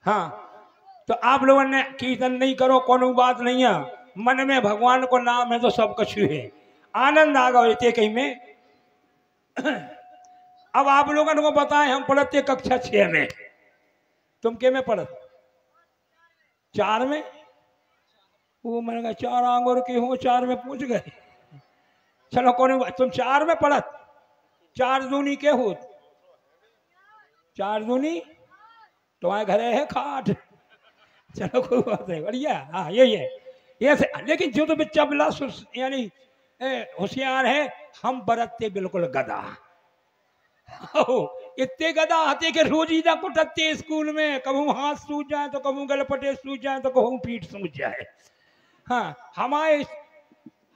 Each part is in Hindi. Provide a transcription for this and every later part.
हाँ, तो आप लोगों ने कीर्तन नहीं करो, कोनो बात नहीं है, मन में भगवान को नाम है तो सब कुछ है, आनंद आ गए थे कहीं में। अब आप लोगों को बताएं, हम पढ़ते कक्षा 6 में, तुम के में पढ़त? 4 में। वो मैंने कहा 4 आंगुर के हो, 4 में पूछ गए। चलो कौन, तुम 4 में पढ़त? 4 दूनी के हो? 4 दूनी तुम्हारे घरे है खाट। चलो कोई बात नहीं, बढ़िया। हाँ ये से, लेकिन जो तो बच्चा बिला यानी होशियार है, हम बरतते बिल्कुल गधा। इतने गधा आते कि रोजीदा कुटते स्कूल में, कभी हाथ सूझ जाए तो कभी गलपटे सूझ जाए तो कभी पीठ सूझ जाए। हाँ,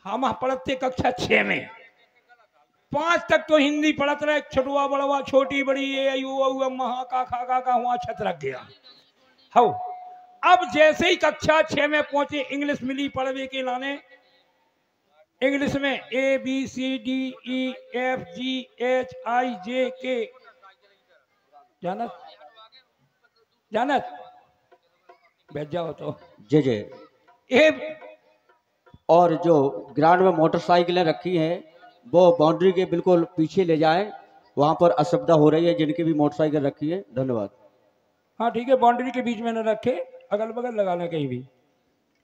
हम पढ़ते कक्षा 6 में, 5 तक तो हिंदी पढ़त रहे, छोटुआ बड़वा छोटी बड़ी ये महा का खा का वहां छत रख गया। हो, अब जैसे ही कक्षा 6 में पहुंचे, इंग्लिश मिली पढ़वे के लाने। इंग्लिश में ABCDEFGHIJK जानत बैठ जाओ तो जे और जो ग्राउंड में मोटरसाइकिलें रखी हैं वो बाउंड्री के बिल्कुल पीछे ले जाएं, वहां पर असुविधा हो रही है जिनकी भी मोटरसाइकिल रखी है। धन्यवाद। हाँ ठीक है, बाउंड्री के बीच में न रखे, अगल बगल लगाना कहीं भी।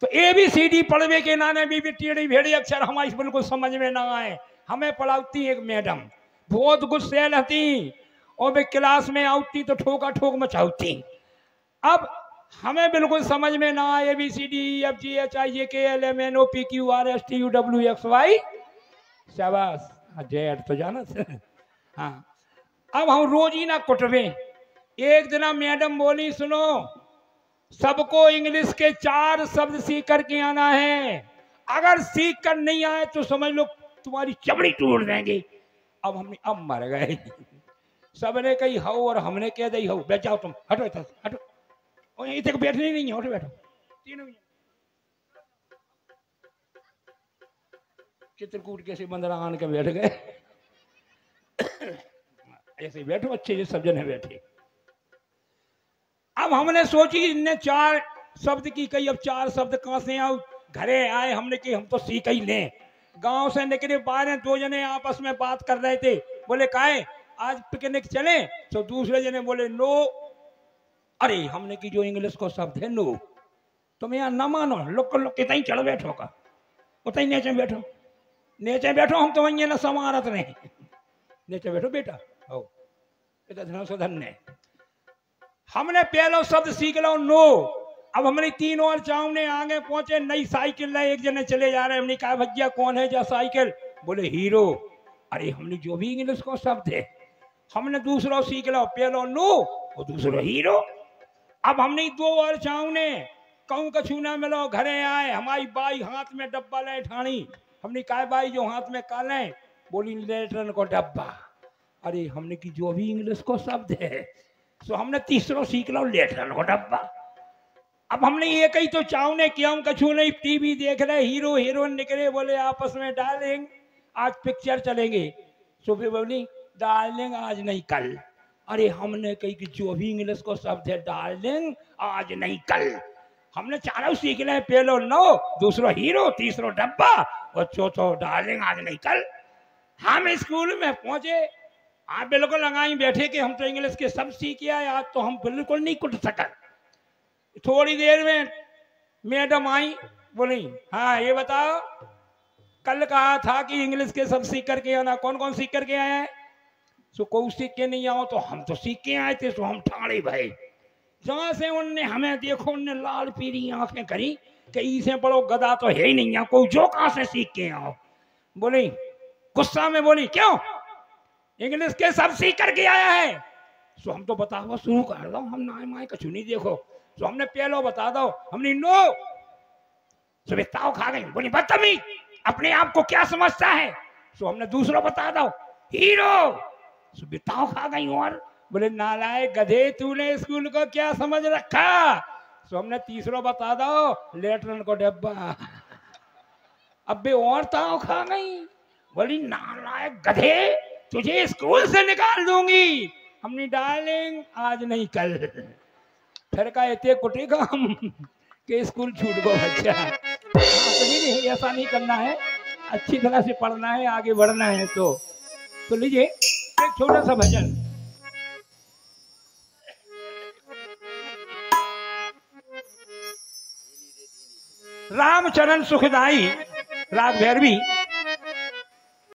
तो ABCD पढ़वे के नाने भी टेढ़ी भेड़ी अक्षर हमारी बिल्कुल समझ में ना आए। हमें पढ़ाती एक मैडम, बहुत गुस्से रहती, और वे क्लास में आती तो ठोका ठोक मचाती। अब हमें बिल्कुल समझ में ना आए ABCDEFGHIJKLMNOPQRSTUWXY। शाबाश, जेड तो जाना। हाँ, अब हम रोज ही ना कुटवे। एक दिन मैडम बोली, सुनो सबको इंग्लिश के 4 शब्द सीख करके आना है, अगर सीख कर नहीं आए तो समझ लो तुम्हारी चमड़ी तोड़ देंगे। अब मर गए। सबने कही हो और हमने कह दी हो, बैठ जाओ तुम, हटो इधर हटो, और यहीं तक बैठने नहीं है, हटो बैठो तीनों। चित्रकूट कैसे बंदरा आन के बैठ गए। ऐसे बैठो, अच्छे से सब जने बैठे। अब हमने सोची इनने 4 शब्द की कही, अब 4 शब्द कहां से आऊ, घरे आए हमने कि हम तो सीख ही लें। गांव से निकले बाहर, 2 जने आपस में बात कर रहे थे, बोले काहे आज पिकनिक चले? तो दूसरे जने बोले नो। अरे हमने की जो इंग्लिश को शब्द है नो, तुम यहाँ ना मानो, लोग कितना ही चढ़ बैठो का, उतना नीचे बैठो, नीचे बैठो, हम तो वही ना समारत नहीं, नीचे बैठो बेटा। हो धन्य, हमने पहला शब्द सीख लो नो। अब हमने 3 और चावने आगे पहुंचे, नई साइकिल लाए, एक जने चले जा रहे, हमने कहा भैया कौन है जा साइकिल? बोले हीरो। अरे हमने जो भी इंग्लिश को शब्द है हमने दूसरा सीख लो, पहला नो और दूसरा हीरो। अब हमने 2 और चावने कहूं कछू ना मिलो, घरे आए, हमारी बाई हाथ में डब्बा ले ठाणी, हमने कहा बाई जो हाथ में काले? बोली लेटरन को डब्बा। अरे हमने की जो भी इंग्लिश को शब्द है, तो हमने तीसरा सीख लो लेटरन को डब्बा। अब हमने एक ही तो चावने किया, हम कछू नहीं, टीवी देख रहे, हीरो हीरोइन निकले, बोले आपस में डार्लिंग आज पिक्चर चलेंगे। सुबह बोली डार्लिंग आज नहीं कल। अरे हमने कही कि जो भी इंग्लिश को शब्द है डार्लिंग आज नहीं कल। हमने 4 सीख ले, पहलो नो, दूसरा हीरो, तीसरा डब्बा और चौथो डार्लिंग आज नहीं कल। हम स्कूल में पहुंचे, आप बिल्कुल लगाई बैठे कि हम तो इंग्लिश के सब सीख आए, आज तो हम बिल्कुल नहीं कुट सका। थोड़ी देर में मैडम आई, बोली हाँ ये बताओ कल कहा था कि इंग्लिश के सब सीख करके आना, कौन कौन सीख करके आया है? सो कोई सीख के नहीं आओ, तो हम तो सीख के आए थे, तो हम ठाणे भाई। जहां से उनने हमें देखो, उनने लाल पीली आंखें करी कि इसे बड़ो गधा तो है ही नहीं, कोई जो कहां से सीख के आओ। बोली गुस्सा में, बोली क्यों इंग्लिश के सब सीख करके आया है? सो हम तो बताओ शुरू कर दो, हम ना माए कछु नहीं देखो, तो हमने पहलो बता दो, हमने नो। सुबह खा गई, बोली बदतमीज, अपने आप को क्या समझता है? सो हमने दूसरा बता दो, हीरो। सुबह खा गई, और बोले नालायक गधे, तूने स्कूल को क्या समझ रखा? सो हमने तीसरा बता दो, लेटरन को डब्बा। अब बे और ताव खा गई, बोली नालायक गधे, तुझे स्कूल से निकाल दूंगी। हमने डार्लिंग आज नहीं कल। फिर का इतने कुटेगा हम के स्कूल छूट गो बच्चा। हाँ, तो नहीं ऐसा नहीं करना है, अच्छी तरह से पढ़ना है, आगे बढ़ना है। तो लीजिए एक छोटा सा भजन। रामचरण सुखदाई राग भैरवी।